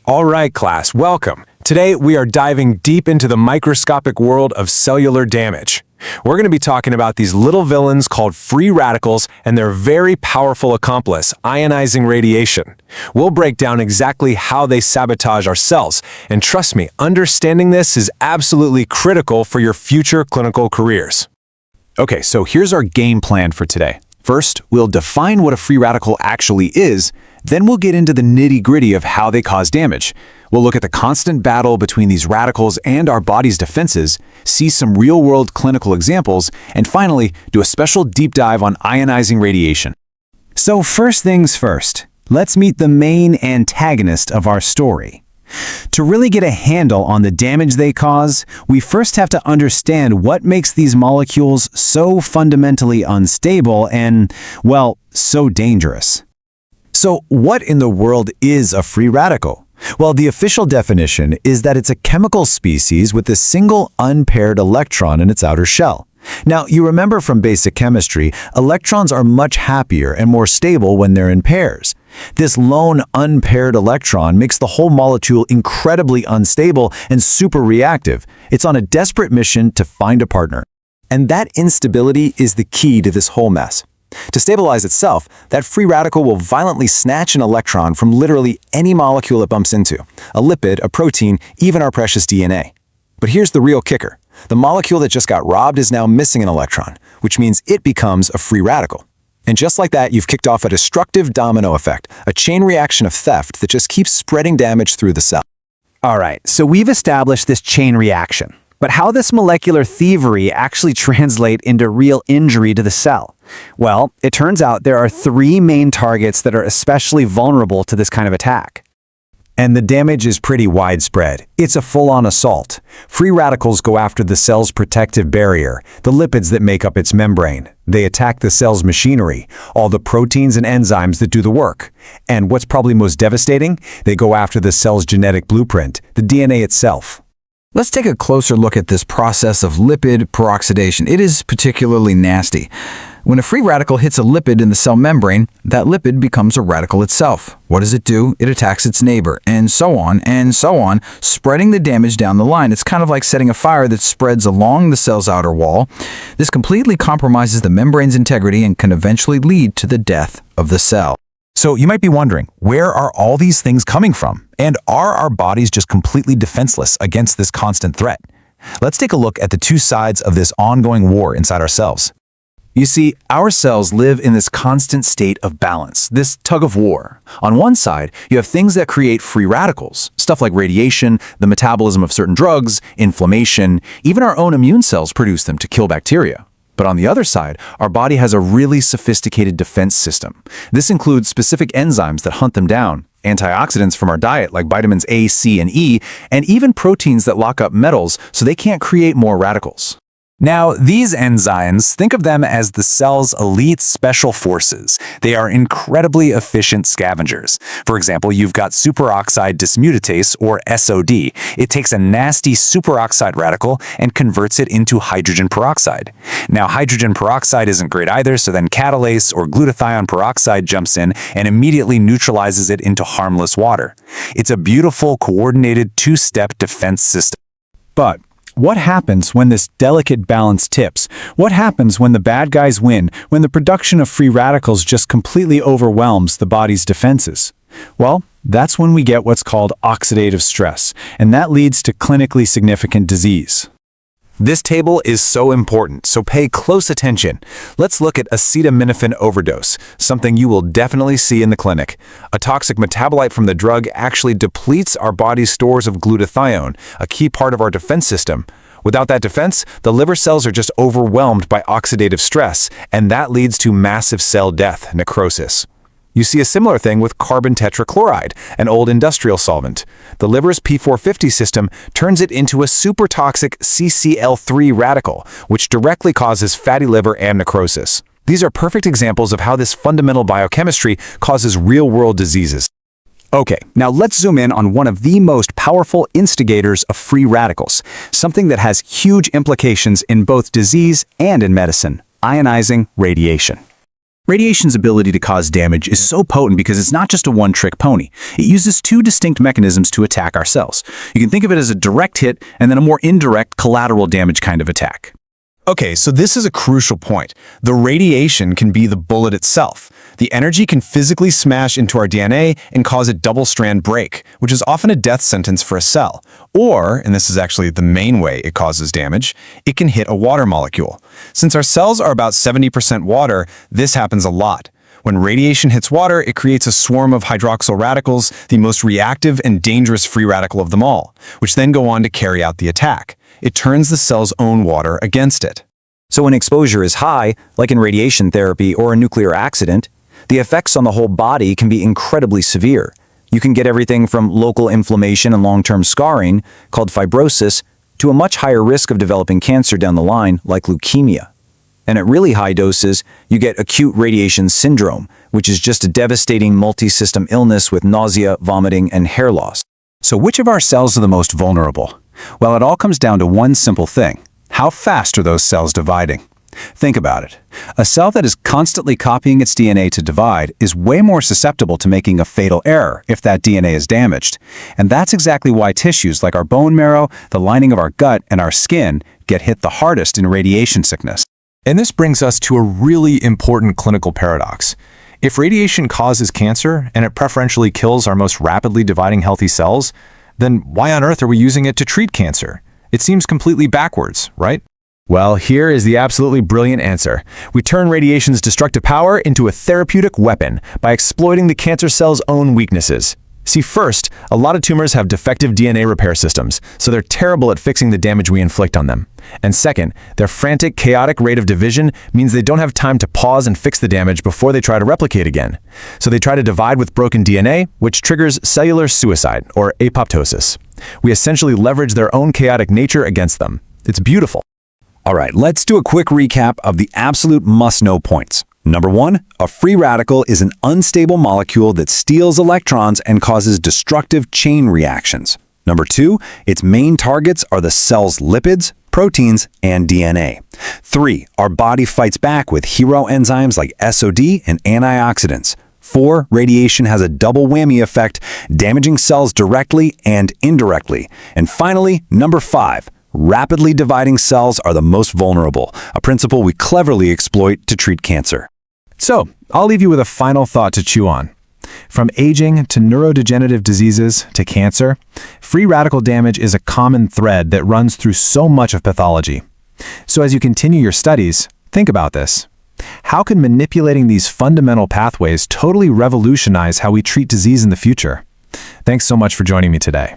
All right, class, welcome. Today, we are diving deep into the microscopic world of cellular damage. We're going to be talking about these little villains called free radicals and their very powerful accomplice, ionizing radiation. We'll break down exactly how they sabotage our cells, and trust me, understanding this is absolutely critical for your future clinical careers. Okay, so here's our game plan for today. First, we'll define what a free radical actually is, then we'll get into the nitty-gritty of how they cause damage. We'll look at the constant battle between these radicals and our body's defenses, see some real-world clinical examples, and finally, do a special deep dive on ionizing radiation. So first things first, let's meet the main antagonist of our story. To really get a handle on the damage they cause, we first have to understand what makes these molecules so fundamentally unstable and, well, so dangerous. So what in the world is a free radical? Well, the official definition is that it's a chemical species with a single unpaired electron in its outer shell. Now, you remember from basic chemistry, electrons are much happier and more stable when they're in pairs. This lone unpaired electron makes the whole molecule incredibly unstable and super reactive. It's on a desperate mission to find a partner. And that instability is the key to this whole mess. To stabilize itself, that free radical will violently snatch an electron from literally any molecule it bumps into, a lipid, a protein, even our precious DNA. But here's the real kicker. The molecule that just got robbed is now missing an electron, which means it becomes a free radical. And just like that, you've kicked off a destructive domino effect, a chain reaction of theft that just keeps spreading damage through the cell. All right, so we've established this chain reaction. But how this molecular thievery actually translate into real injury to the cell? Well, it turns out there are three main targets that are especially vulnerable to this kind of attack. And the damage is pretty widespread. It's a full-on assault. Free radicals go after the cell's protective barrier, the lipids that make up its membrane. They attack the cell's machinery, all the proteins and enzymes that do the work. And what's probably most devastating? They go after the cell's genetic blueprint, the DNA itself. Let's take a closer look at this process of lipid peroxidation. It is particularly nasty. When a free radical hits a lipid in the cell membrane, that lipid becomes a radical itself. What does it do? It attacks its neighbor, and so on, spreading the damage down the line. It's kind of like setting a fire that spreads along the cell's outer wall. This completely compromises the membrane's integrity and can eventually lead to the death of the cell. So you might be wondering, where are all these things coming from? And are our bodies just completely defenseless against this constant threat? Let's take a look at the two sides of this ongoing war inside ourselves. You see, our cells live in this constant state of balance, this tug of war. On one side, you have things that create free radicals, stuff like radiation, the metabolism of certain drugs, inflammation, even our own immune cells produce them to kill bacteria. But on the other side, our body has a really sophisticated defense system. This includes specific enzymes that hunt them down, antioxidants from our diet like vitamins A, C, and E, and even proteins that lock up metals so they can't create more radicals. Now, these enzymes, think of them as the cell's elite special forces. They are incredibly efficient scavengers. For example, you've got superoxide dismutase, or SOD. It takes a nasty superoxide radical and converts it into hydrogen peroxide. Now, hydrogen peroxide isn't great either, so then catalase, or glutathione peroxide, jumps in and immediately neutralizes it into harmless water. It's a beautiful, coordinated, two-step defense system. But what happens when this delicate balance tips? What happens when the bad guys win, when the production of free radicals just completely overwhelms the body's defenses? Well, that's when we get what's called oxidative stress, and that leads to clinically significant disease. This table is so important, so pay close attention. Let's look at acetaminophen overdose, something you will definitely see in the clinic. A toxic metabolite from the drug actually depletes our body's stores of glutathione, a key part of our defense system. Without that defense, the liver cells are just overwhelmed by oxidative stress, and that leads to massive cell death, necrosis. You see a similar thing with carbon tetrachloride, an old industrial solvent. The liver's P450 system turns it into a super toxic CCl3 radical, which directly causes fatty liver and necrosis. These are perfect examples of how this fundamental biochemistry causes real-world diseases. Okay, now let's zoom in on one of the most powerful instigators of free radicals, something that has huge implications in both disease and in medicine: ionizing radiation. Radiation's ability to cause damage is so potent because it's not just a one-trick pony. It uses two distinct mechanisms to attack our cells. You can think of it as a direct hit and then a more indirect collateral damage kind of attack. Okay, so this is a crucial point. The radiation can be the bullet itself. The energy can physically smash into our DNA and cause a double-strand break, which is often a death sentence for a cell. Or, and this is actually the main way it causes damage, it can hit a water molecule. Since our cells are about 70% water, this happens a lot. When radiation hits water, it creates a swarm of hydroxyl radicals, the most reactive and dangerous free radical of them all, which then go on to carry out the attack. It turns the cell's own water against it. So when exposure is high, like in radiation therapy or a nuclear accident, the effects on the whole body can be incredibly severe. You can get everything from local inflammation and long-term scarring, called fibrosis, to a much higher risk of developing cancer down the line, like leukemia. And at really high doses, you get acute radiation syndrome, which is just a devastating multi-system illness with nausea, vomiting, and hair loss. So which of our cells are the most vulnerable? Well, it all comes down to one simple thing. How fast are those cells dividing? Think about it. A cell that is constantly copying its DNA to divide is way more susceptible to making a fatal error if that DNA is damaged. And that's exactly why tissues like our bone marrow, the lining of our gut, and our skin get hit the hardest in radiation sickness. And this brings us to a really important clinical paradox. If radiation causes cancer and it preferentially kills our most rapidly dividing healthy cells, then why on earth are we using it to treat cancer? It seems completely backwards, right? Well, here is the absolutely brilliant answer. We turn radiation's destructive power into a therapeutic weapon by exploiting the cancer cell's own weaknesses. See, first, a lot of tumors have defective DNA repair systems, so they're terrible at fixing the damage we inflict on them. And second, their frantic, chaotic rate of division means they don't have time to pause and fix the damage before they try to replicate again. So they try to divide with broken DNA, which triggers cellular suicide, or apoptosis. We essentially leverage their own chaotic nature against them. It's beautiful. All right, let's do a quick recap of the absolute must-know points. Number 1, a free radical is an unstable molecule that steals electrons and causes destructive chain reactions. Number 2, its main targets are the cell's lipids, proteins, and DNA. 3, our body fights back with hero enzymes like SOD and antioxidants. 4, radiation has a double whammy effect, damaging cells directly and indirectly. And finally, number 5, rapidly dividing cells are the most vulnerable, a principle we cleverly exploit to treat cancer. So, I'll leave you with a final thought to chew on. From aging to neurodegenerative diseases to cancer, free radical damage is a common thread that runs through so much of pathology. So as you continue your studies, think about this. How can manipulating these fundamental pathways totally revolutionize how we treat disease in the future? Thanks so much for joining me today.